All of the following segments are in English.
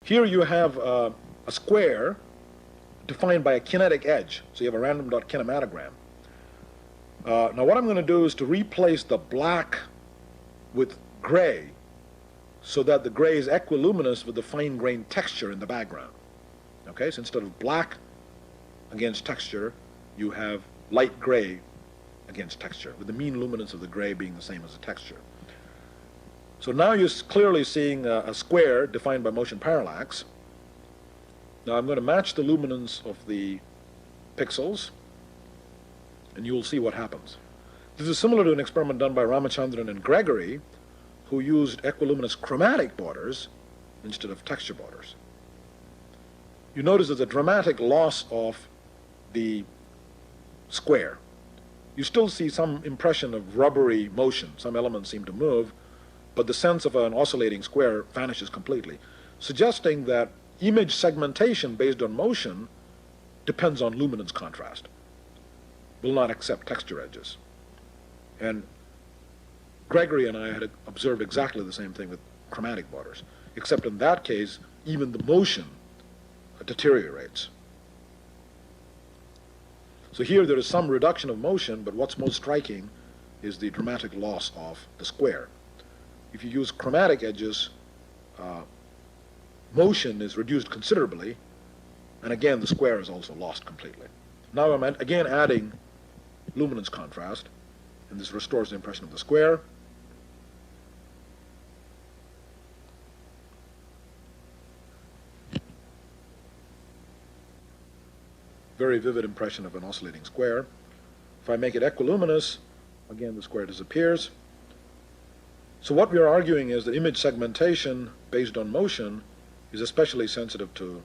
Here you have a square defined by a kinetic edge. So you have a random dot kinematogram. Now what I'm going to do is to replace the black with gray so that the gray is equiluminous with the fine-grained texture in the background. Okay, so instead of black against texture, you have light gray against texture, with the mean luminance of the gray being the same as the texture. So now you're clearly seeing a square defined by motion parallax. Now I'm going to match the luminance of the pixels, and you'll see what happens. This is similar to an experiment done by Ramachandran and Gregory, who used equiluminous chromatic borders instead of texture borders. You notice there's a dramatic loss of the square. You still see some impression of rubbery motion. Some elements seem to move, but the sense of an oscillating square vanishes completely, suggesting that image segmentation based on motion depends on luminance contrast, will not accept texture edges. And Gregory and I had observed exactly the same thing with chromatic borders, except in that case, even the motion deteriorates. So here there is some reduction of motion, but what's most striking is the dramatic loss of the square. If you use chromatic edges, motion is reduced considerably, and again the square is also lost completely. Now I'm again adding luminance contrast, and this restores the impression of the square. Very vivid impression of an oscillating square. If I make it equiluminous, again the square disappears. So what we are arguing is that image segmentation based on motion is especially sensitive to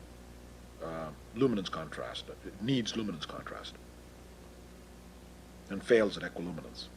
luminance contrast. It needs luminance contrast and fails at equiluminance.